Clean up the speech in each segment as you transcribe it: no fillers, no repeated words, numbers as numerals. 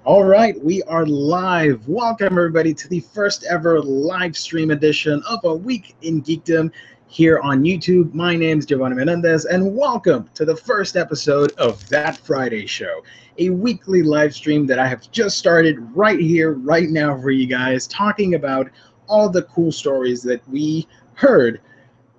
All right, we are live. Welcome everybody to the first ever live stream edition of A Week in Geekdom here on YouTube. My name is Giovanni Menendez, and welcome to the first episode of That Friday Show, a weekly live stream that I have just started right here, right now for you guys, talking about all the cool stories that we heard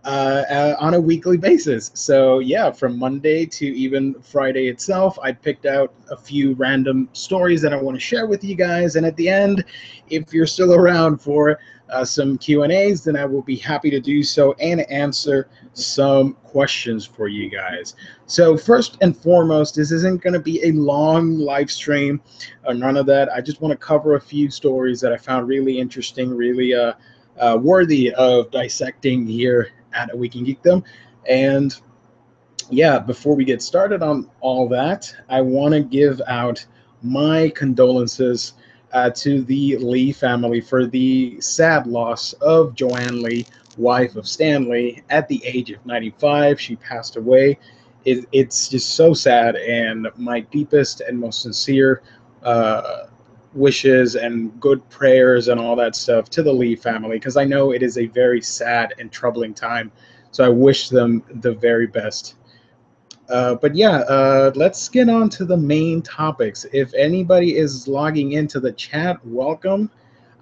on a weekly basis. So yeah, from Monday to even Friday itself, I picked out a few random stories that I want to share with you guys. And at the end, if you're still around for some Q&As, then I will be happy to do so and answer some questions for you guys. So first and foremost, this isn't going to be a long live stream or none of that. I just want to cover a few stories that I found really interesting, really worthy of dissecting here at A Week in Geekdom. And yeah, before we get started on all that, I want to give out my condolences to the Lee family for the sad loss of Joanne Lee, wife of Stan Lee, at the age of 95. She passed away. It's just so sad, and my deepest and most sincere wishes and good prayers and all that stuff to the Lee family, because I know it is a very sad and troubling time. So I wish them the very best. But yeah, let's get on to the main topics. If anybody is logging into the chat, welcome.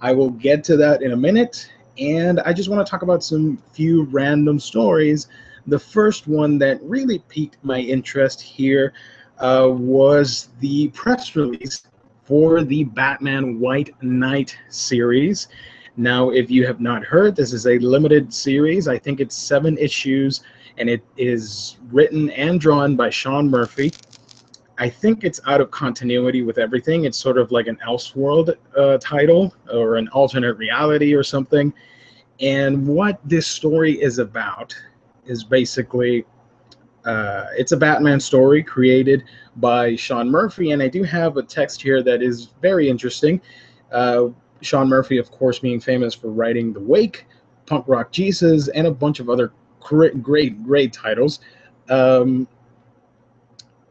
I will get to that in a minute. And I just want to talk about some few random stories. The first one that really piqued my interest here was the press release for the Batman White Knight series. Now, if you have not heard, this is a limited series. I think it's 7 issues, and it is written and drawn by Sean Murphy. I think it's out of continuity with everything. It's sort of like an Elseworld title or an alternate reality or something. And what this story is about is basically it's a Batman story created by Sean Murphy, and I do have a text here that is very interesting. Sean Murphy, of course, being famous for writing The Wake, Punk Rock Jesus, and a bunch of other great titles.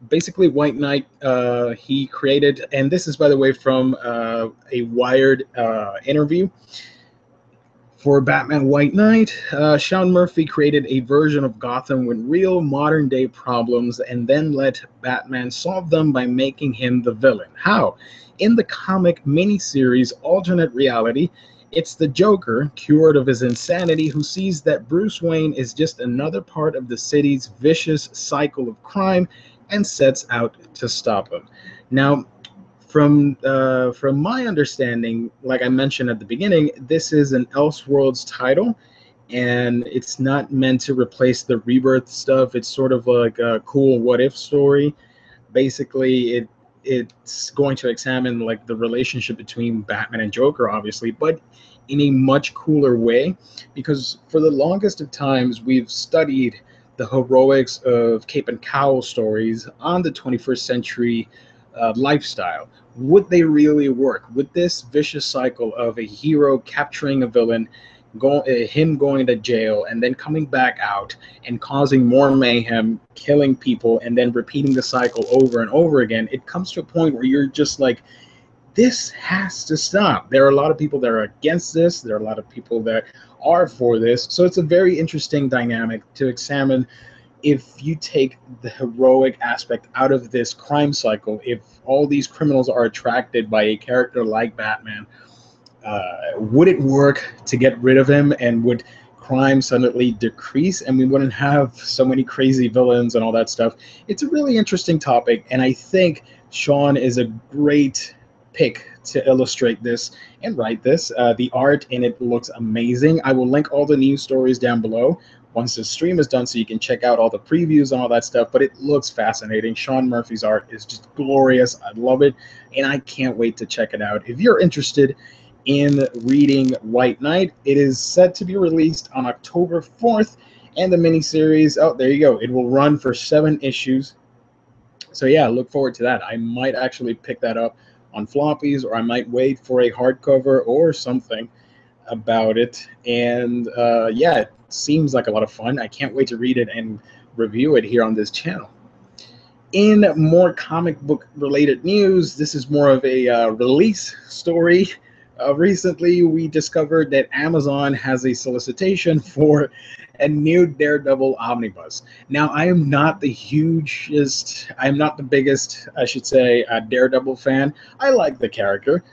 Basically, White Knight, he created, and this is, by the way, from a Wired interview. For Batman White Knight, Sean Murphy created a version of Gotham with real modern-day problems and then let Batman solve them by making him the villain. How? In the comic miniseries Alternate Reality, it's the Joker, cured of his insanity, who sees that Bruce Wayne is just another part of the city's vicious cycle of crime and sets out to stop him. Now, from my understanding, like I mentioned at the beginning, this is an Elseworlds title, and it's not meant to replace the Rebirth stuff. It's sort of like a cool what-if story. Basically, it's going to examine like the relationship between Batman and Joker, obviously, but in a much cooler way, because for the longest of times we've studied the heroics of Cape and Cowl stories on the 21st century lifestyle. Would they really work? Would this vicious cycle of a hero capturing a villain, him going to jail, and then coming back out and causing more mayhem, killing people, and then repeating the cycle over and over again, it comes to a point where you're just like, this has to stop. There are a lot of people that are against this. There are a lot of people that are for this. So it's a very interesting dynamic to examine. If you take the heroic aspect out of this crime cycle, if all these criminals are attracted by a character like Batman, would it work to get rid of him, and would crime suddenly decrease, and we wouldn't have so many crazy villains and all that stuff? It's a really interesting topic, and I think Sean is a great pick to illustrate this and write this. The art in it looks amazing. I will link all the news stories down below once the stream is done, so you can check out all the previews and all that stuff, but it looks fascinating. Sean Murphy's art is just glorious. I love it, and I can't wait to check it out. If you're interested in reading White Knight, it is set to be released on October 4th, and the miniseries, oh, there you go. It will run for 7 issues. So yeah, look forward to that. I might actually pick that up on floppies, or I might wait for a hardcover or something about it. And yeah, it seems like a lot of fun. I can't wait to read it and review it here on this channel. In more comic book related news, this is more of a release story. Recently, we discovered that Amazon has a solicitation for a new Daredevil omnibus. Now, I'm not the biggest, I should say, Daredevil fan. I like the character.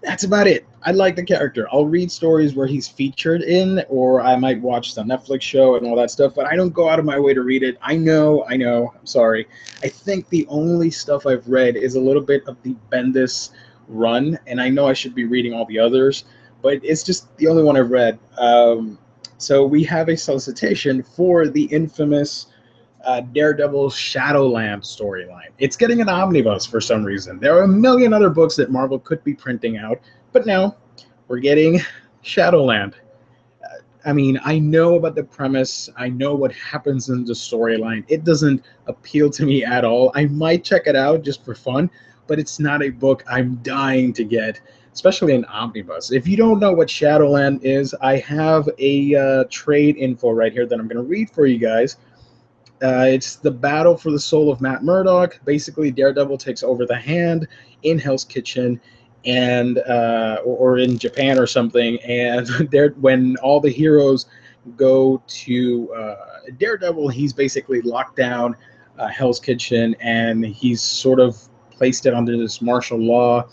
That's about it. I like the character. I'll read stories where he's featured in, or I might watch the Netflix show and all that stuff, but I don't go out of my way to read it. I know, I'm sorry. I think the only stuff I've read is a little bit of the Bendis run, and I know I should be reading all the others, but it's just the only one I've read. So we have a solicitation for the infamous Daredevil Shadowland storyline. It's getting an omnibus for some reason. There are a million other books that Marvel could be printing out, but now we're getting Shadowland. I mean, I know about the premise. I know what happens in the storyline. It doesn't appeal to me at all. I might check it out just for fun, but it's not a book I'm dying to get, especially an omnibus. If you don't know what Shadowland is, I have a trade info right here that I'm going to read for you guys. It's the battle for the soul of Matt Murdock. Basically, Daredevil takes over the hand in Hell's Kitchen, and or in Japan or something. And when all the heroes go to Daredevil, he's basically locked down Hell's Kitchen, and he's sort of placed it under this martial law,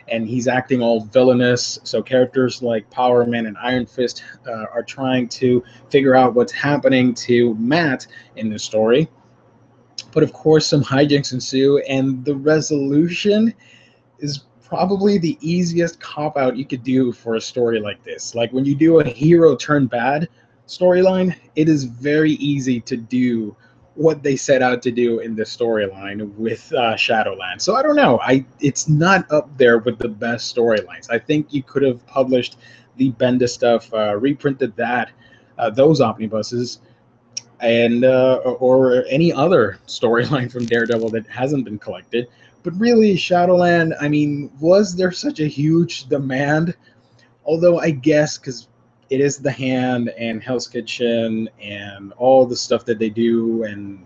and he's acting all villainous. So characters like Power Man and Iron Fist are trying to figure out what's happening to Matt in this story. But of course, some hijinks ensue, and the resolution is probably the easiest cop-out you could do for a story like this. Like when you do a hero turn bad storyline, it is very easy to do what they set out to do in this storyline with Shadowland. So I don't know. It's not up there with the best storylines. I think you could have published the Bendis stuff, reprinted those omnibuses, and or any other storyline from Daredevil that hasn't been collected. But really, Shadowland, I mean, was there such a huge demand? Although I guess because it is the Hand and Hell's Kitchen and all the stuff that they do and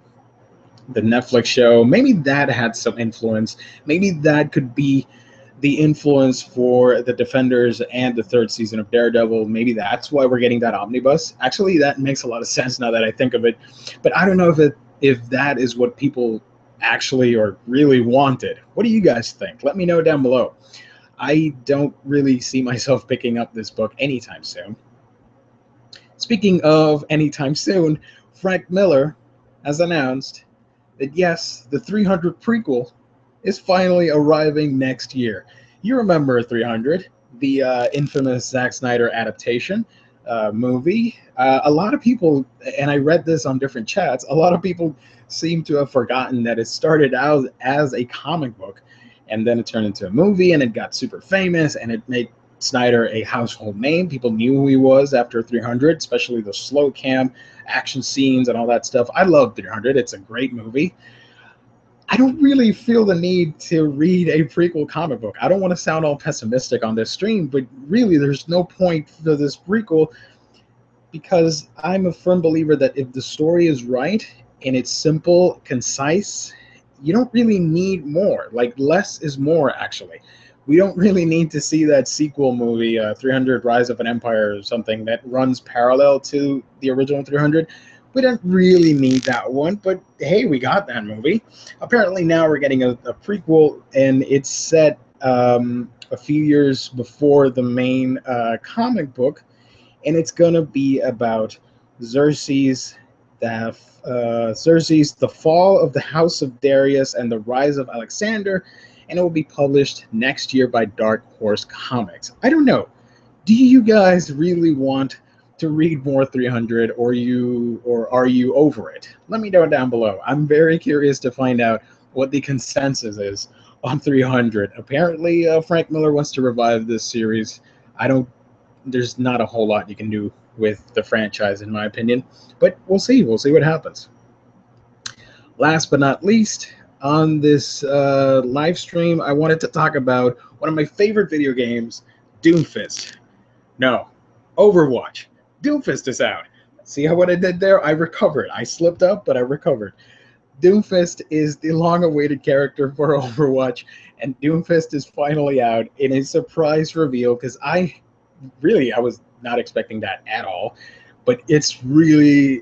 the Netflix show, maybe that had some influence. Maybe that could be the influence for the Defenders and the third season of Daredevil. Maybe that's why we're getting that omnibus. Actually, that makes a lot of sense now that I think of it. But I don't know if that is what people actually or really wanted. What do you guys think? Let me know down below. I don't really see myself picking up this book anytime soon. Speaking of anytime soon, Frank Miller has announced that yes, the 300 prequel is finally arriving next year. You remember 300, the infamous Zack Snyder adaptation movie. A lot of people, and I read this on different chats, a lot of people seem to have forgotten that it started out as a comic book, and then it turned into a movie, and it got super famous, and it made Snyder a household name. People knew who he was after 300, especially the slow cam action scenes and all that stuff. I love 300. It's a great movie. I don't really feel the need to read a prequel comic book. I don't want to sound all pessimistic on this stream, but really there's no point for this prequel, because I'm a firm believer that if the story is right and it's simple, concise, you don't really need more. Like, less is more, actually. We don't really need to see that sequel movie, 300 Rise of an Empire or something, that runs parallel to the original 300. We don't really need that one, but hey, we got that movie. Apparently now we're getting a prequel, and it's set a few years before the main comic book, and it's going to be about Xerxes, the fall of the House of Darius and the rise of Alexander, and it will be published next year by Dark Horse Comics. I don't know. Do you guys really want to read more 300, or are you over it? Let me know down below. I'm very curious to find out what the consensus is on 300. Apparently, Frank Miller wants to revive this series. There's not a whole lot you can do with the franchise, in my opinion, but we'll see. We'll see what happens. Last but not least, on this live stream, I wanted to talk about one of my favorite video games, Doomfist. No, Overwatch. Doomfist is out. See what I did there? I recovered. I slipped up, but I recovered. Doomfist is the long-awaited character for Overwatch, and Doomfist is finally out in a surprise reveal because I was not expecting that at all, but it's a really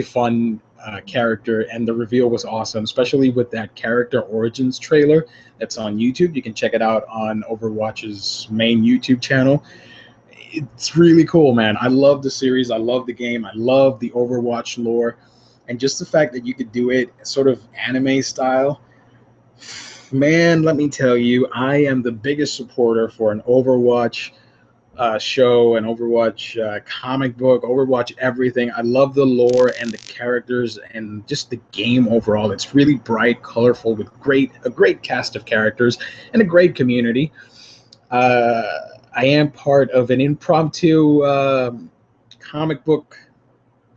fun character, and the reveal was awesome, especially with that character origins trailer that's on YouTube. You can check it out on Overwatch's main YouTube channel. It's really cool, man. I love the series. I love the game. I love the Overwatch lore, and just the fact that you could do it sort of anime style. Man, let me tell you, I am the biggest supporter for an Overwatch show, an Overwatch comic book, Overwatch everything. I love the lore and the characters and just the game overall. It's really bright, colorful, with a great cast of characters and a great community. Uh, I am part of an impromptu comic book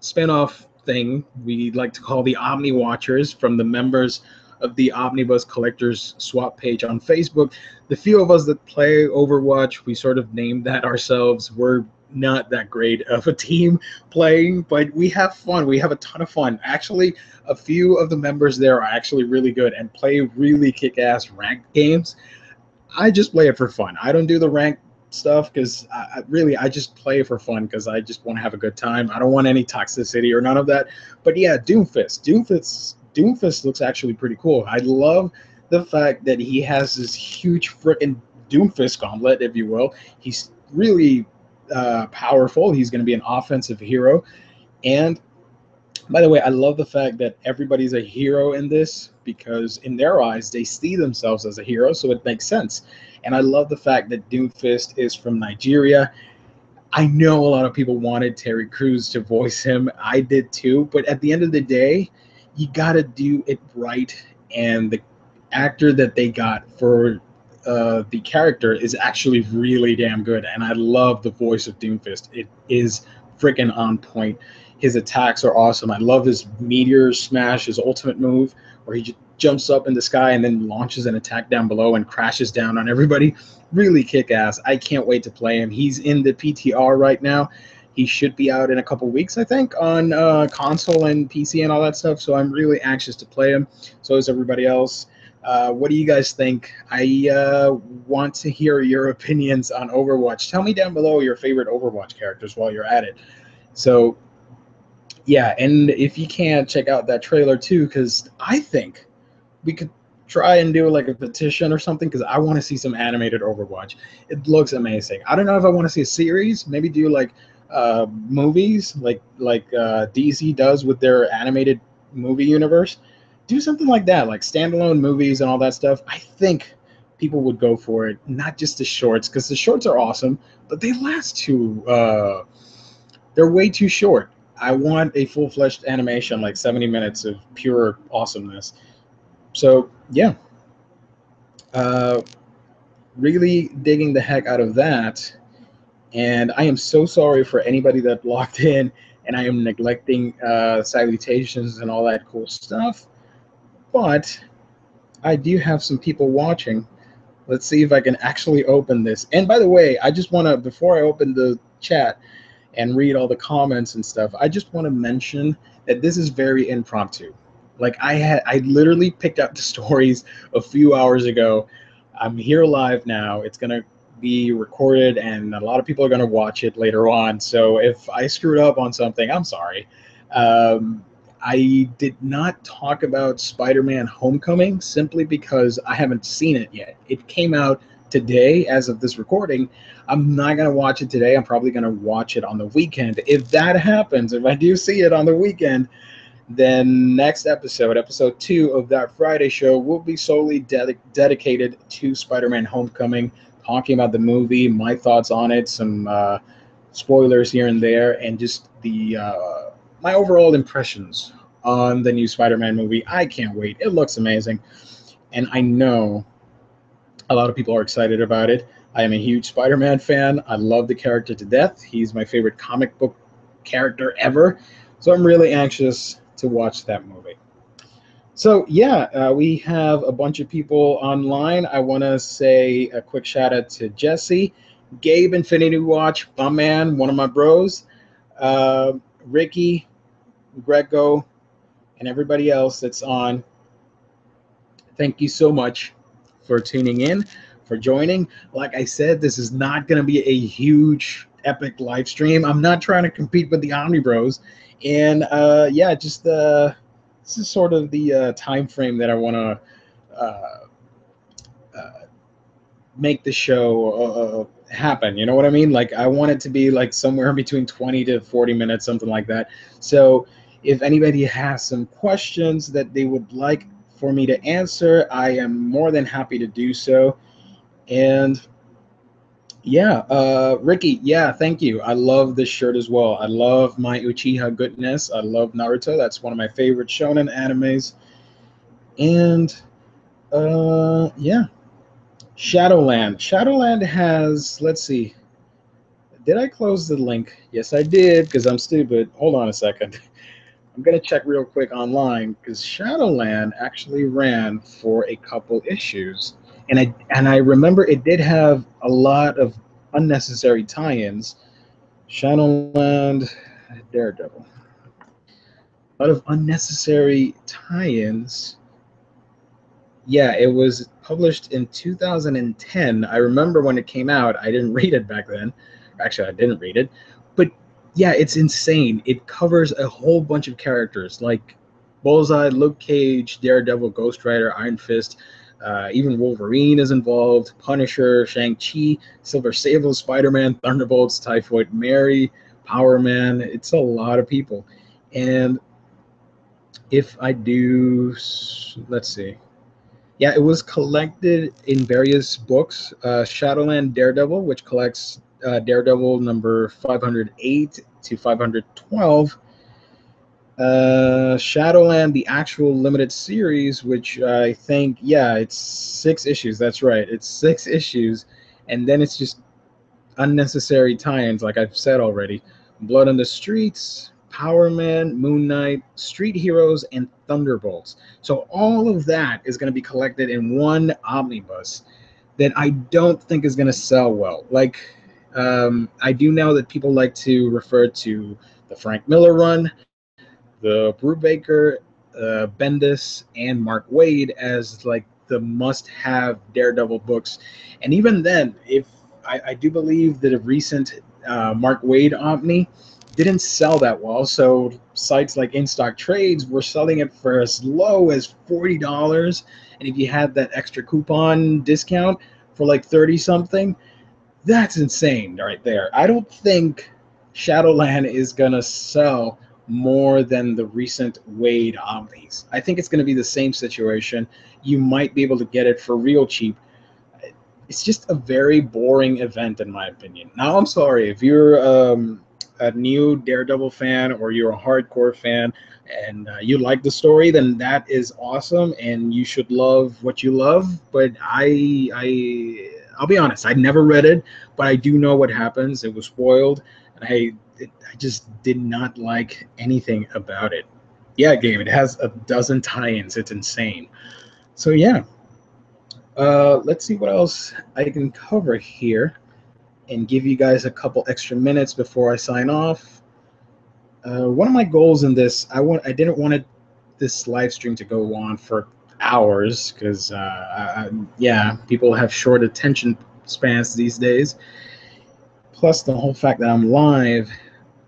spinoff thing we like to call the Omni Watchers, from the members of the Omnibus Collectors swap page on Facebook. The few of us that play Overwatch, we sort of named that ourselves. We're not that great of a team playing, but we have fun. We have a ton of fun. Actually, a few of the members there are actually really good and play really kick-ass ranked games. I just play it for fun. I don't do the ranked stuff because I just play for fun because I just want to have a good time. I don't want any toxicity or none of that. But yeah, Doomfist looks actually pretty cool. I love the fact that he has this huge freaking Doomfist gauntlet, if you will. He's really powerful. He's going to be an offensive hero. And by the way, I love the fact that everybody's a hero in this because in their eyes, they see themselves as a hero, so it makes sense. And I love the fact that Doomfist is from Nigeria. I know a lot of people wanted Terry Crews to voice him. I did too. But at the end of the day, you got to do it right. And the actor that they got for the character is actually really damn good. And I love the voice of Doomfist. It is freaking on point. His attacks are awesome. I love his meteor smash, his ultimate move, where he just jumps up in the sky and then launches an attack down below and crashes down on everybody. Really kick-ass. I can't wait to play him. He's in the PTR right now. He should be out in a couple weeks, I think, on console and PC and all that stuff. So I'm really anxious to play him. So is everybody else. What do you guys think? I want to hear your opinions on Overwatch. Tell me down below your favorite Overwatch characters while you're at it. So yeah, and if you can, check out that trailer too, because I think we could try and do like a petition or something, because I want to see some animated Overwatch. It looks amazing. I don't know if I want to see a series. Maybe do like movies, like DC does with their animated movie universe. Do something like that, like standalone movies and all that stuff. I think people would go for it, not just the shorts, because the shorts are awesome, but they last too. They're way too short. I want a full-fledged animation, like 70 minutes of pure awesomeness. So yeah, really digging the heck out of that. And I am so sorry for anybody that logged in and I am neglecting salutations and all that cool stuff. But I do have some people watching. Let's see if I can actually open this. And by the way, I just want to, before I open the chat and read all the comments and stuff, I just want to mention that this is very impromptu. Like I literally picked up the stories a few hours ago. I'm here live now. It's gonna be recorded and a lot of people are gonna watch it later on. So if I screwed up on something, I'm sorry. I did not talk about Spider-Man Homecoming simply because I haven't seen it yet. It came out today as of this recording. I'm not going to watch it today. I'm probably going to watch it on the weekend. If that happens, if I do see it on the weekend, then next episode, episode 2 of that Friday show, will be solely dedicated to Spider-Man Homecoming, talking about the movie, my thoughts on it, some spoilers here and there, and just the my overall impressions on the new Spider-Man movie. I can't wait. It looks amazing. And I know a lot of people are excited about it. I am a huge Spider-Man fan. I love the character to death. He's my favorite comic book character ever. So I'm really anxious to watch that movie. So yeah, we have a bunch of people online. I want to say a quick shout out to Jesse, Gabe Infinity Watch, my man, one of my bros, Ricky, Greco, and everybody else that's on, thank you so much for tuning in, for joining. Like I said, this is not going to be a huge, epic live stream. I'm not trying to compete with the Omnibros. And yeah, just this is sort of the time frame that I want to uh, uh, make the show happen. You know what I mean? Like, I want it to be like somewhere between 20 to 40 minutes, something like that. So if anybody has some questions that they would like for me to answer, I am more than happy to do so. And yeah, Ricky, yeah, thank you. I love this shirt as well. I love my Uchiha goodness. I love Naruto. That's one of my favorite shonen animes. And yeah, Shadowland. Shadowland has, let's see, did I close the link? Yes, I did, because I'm stupid. Hold on a second. I'm going to check real quick online, because Shadowland actually ran for a couple issues. And I remember it did have a lot of unnecessary tie-ins. Shadowland, Daredevil. A lot of unnecessary tie-ins. Yeah, it was published in 2010. I remember when it came out. I didn't read it back then. Actually, I didn't read it. But yeah, it's insane. It covers a whole bunch of characters like Bullseye, Luke Cage, Daredevil, Ghost Rider, Iron Fist. Even Wolverine is involved. Punisher, Shang-Chi, Silver Sable, Spider-Man, Thunderbolts, Typhoid Mary, Power Man. It's a lot of people. And if I do, let's see. Yeah, it was collected in various books. Shadowland Daredevil, which collects Daredevil number 508 to 512. Shadowland, the actual limited series, which I think, yeah, it's 6 issues. That's right. It's 6 issues. And then it's just unnecessary tie-ins, like I've said already. Blood on the Streets, Power Man, Moon Knight, Street Heroes, and Thunderbolts. So all of that is going to be collected in one omnibus that I don't think is going to sell well. Like, I do know that people like to refer to the Frank Miller run, the Brubaker, Bendis, and Mark Waid as like the must-have Daredevil books. And even then, if I do believe that a recent Mark Waid Omni didn't sell that well, so sites like In Stock Trades were selling it for as low as $40, and if you had that extra coupon discount for like 30 something, that's insane right there. I don't think Shadowland is gonna sell more than the recent Wade Omnis. I think it's going to be the same situation. You might be able to get it for real cheap. It's just a very boring event, in my opinion. Now, I'm sorry if you're a new Daredevil fan or you're a hardcore fan and you like the story, then that is awesome, and you should love what you love. But I'll be honest, I never read it, but I do know what happens. It was spoiled, and I just did not like anything about it. Yeah, Gabe, it has a dozen tie-ins. It's insane. So yeah, let's see what else I can cover here and give you guys a couple extra minutes before I sign off. One of my goals in this, I didn't want this live stream to go on for hours because yeah, people have short attention spans these days. Plus the whole fact that I'm live.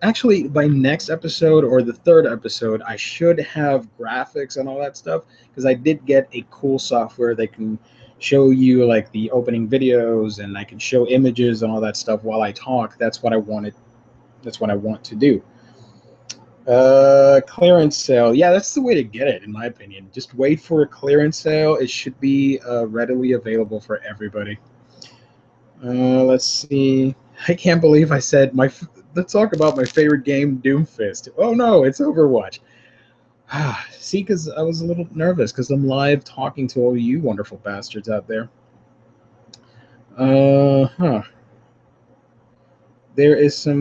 Actually, by next episode or the 3rd episode, I should have graphics and all that stuff, because I did get a cool software that can show you like the opening videos, and I can show images and all that stuff while I talk. That's what I wanted. That's what I want to do. Clearance sale. Yeah, that's the way to get it, in my opinion. Just wait for a clearance sale. It should be readily available for everybody. Let's see. I can't believe I said let's talk about my favorite game, Doomfist. Oh no, it's Overwatch. See, because I was a little nervous because I'm live talking to all you wonderful bastards out there. There is a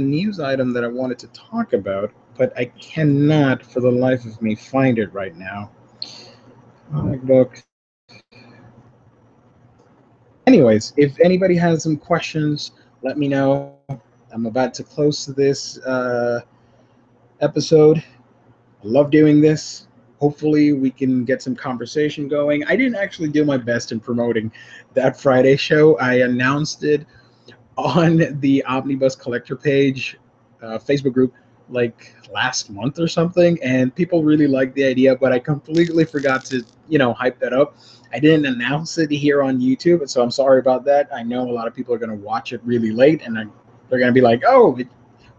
news item that I wanted to talk about, but I cannot for the life of me find it right now. Book. Anyways, if anybody has some questions, let me know. I'm about to close this episode. love doing this. Hopefully we can get some conversation going. I didn't actually do my best in promoting that Friday show. I announced it on the Omnibus collector page, Facebook group, like last month or something, and people really liked the idea, but I completely forgot to, hype that up. I didn't announce it here on YouTube, so I'm sorry about that. I know a lot of people are going to watch it really late, and they're going to be like, oh,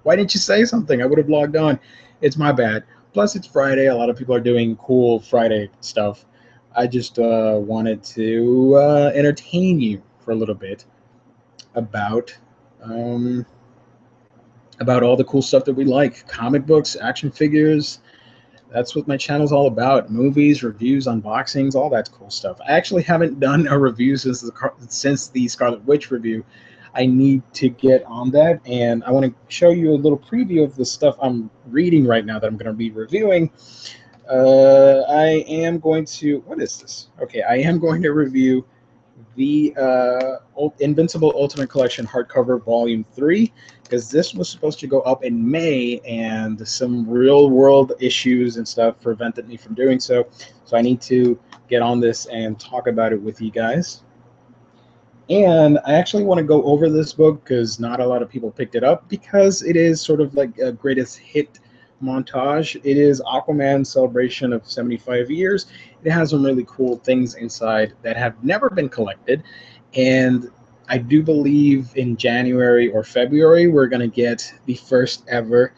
why didn't you say something? I would have logged on. It's my bad. Plus, it's Friday. A lot of people are doing cool Friday stuff. I just wanted to entertain you for a little bit about all the cool stuff that we like. Comic books, action figures. That's what my channel's all about. Movies, reviews, unboxings, all that cool stuff. I actually haven't done a review since the Scarlet Witch review. I need to get on that, and I want to show you a little preview of the stuff I'm reading right now that I'm going to be reviewing. I am going to... What is this? Okay, I am going to review the Invincible Ultimate Collection hardcover volume 3, because this was supposed to go up in May, and some real world issues and stuff prevented me from doing so. So I need to get on this and talk about it with you guys. And I actually want to go over this book because not a lot of people picked it up, because it is sort of like a greatest hit montage. It is Aquaman's celebration of 75 years. It has some really cool things inside that have never been collected, and I do believe in January or February we're going to get the first ever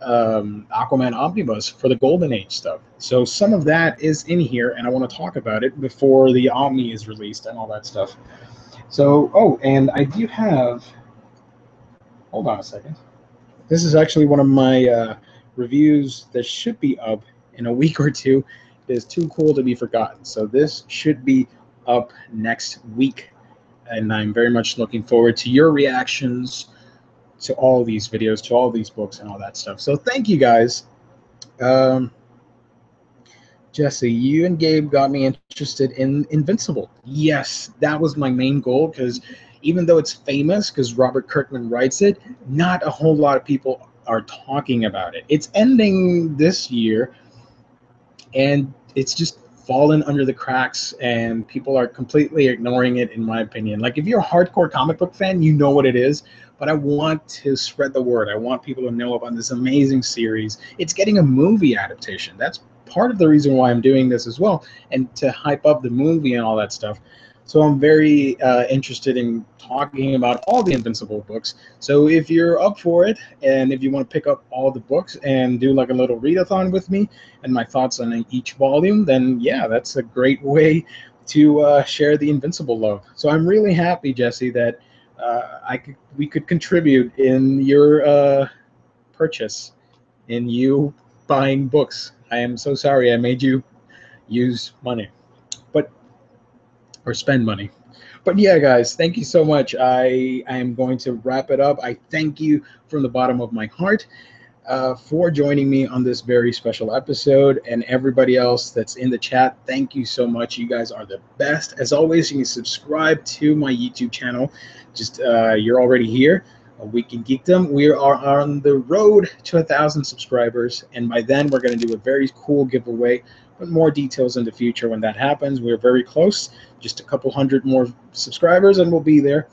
Aquaman Omnibus for the Golden Age stuff. So some of that is in here, and I want to talk about it before the Omni is released and all that stuff. So, oh, and I do have, hold on a second. This is actually one of my reviews that should be up in a week or two. It is too cool to be forgotten. So this should be up next week. And I'm very much looking forward to your reactions to all these videos, to all these books and all that stuff. So thank you guys. Jesse, you and Gabe got me interested in Invincible. Yes, that was my main goal, because even though it's famous because Robert Kirkman writes it, not a whole lot of people are talking about it. It's ending this year, and it's just fallen under the cracks, and people are completely ignoring it, in my opinion. Like, if you're a hardcore comic book fan, you know what it is, but I want to spread the word. I want people to know about this amazing series. It's getting a movie adaptation. That's part of the reason why I'm doing this as well, and to hype up the movie and all that stuff. So I'm very interested in talking about all the Invincible books. So if you're up for it, and if you want to pick up all the books and do like a little readathon with me and my thoughts on each volume, then yeah, that's a great way to share the Invincible love. So I'm really happy, Jesse, that we could contribute in your purchase, in you buying books. I am so sorry I made you use money, or spend money. But yeah, guys, thank you so much. I am going to wrap it up. I thank you from the bottom of my heart for joining me on this very special episode, and everybody else that's in the chat, thank you so much. You guys are the best. As always, you can subscribe to my YouTube channel. Just you're already here. A Week in Geekdom. We are on the road to 1,000 subscribers, and by then we're going to do a very cool giveaway, but more details in the future when that happens. We're very close, just a couple hundred more subscribers, and we'll be there.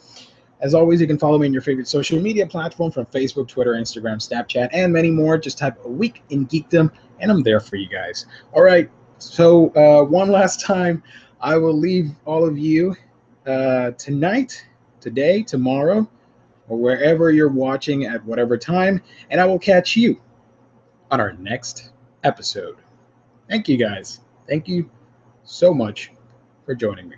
As always, you can follow me on your favorite social media platform, from Facebook, Twitter, Instagram, Snapchat, and many more. Just type A Week in Geekdom, and I'm there for you guys. All right, so one last time, I will leave all of you tonight, today, tomorrow, or wherever you're watching at whatever time, and I will catch you on our next episode. Thank you, guys. Thank you so much for joining me.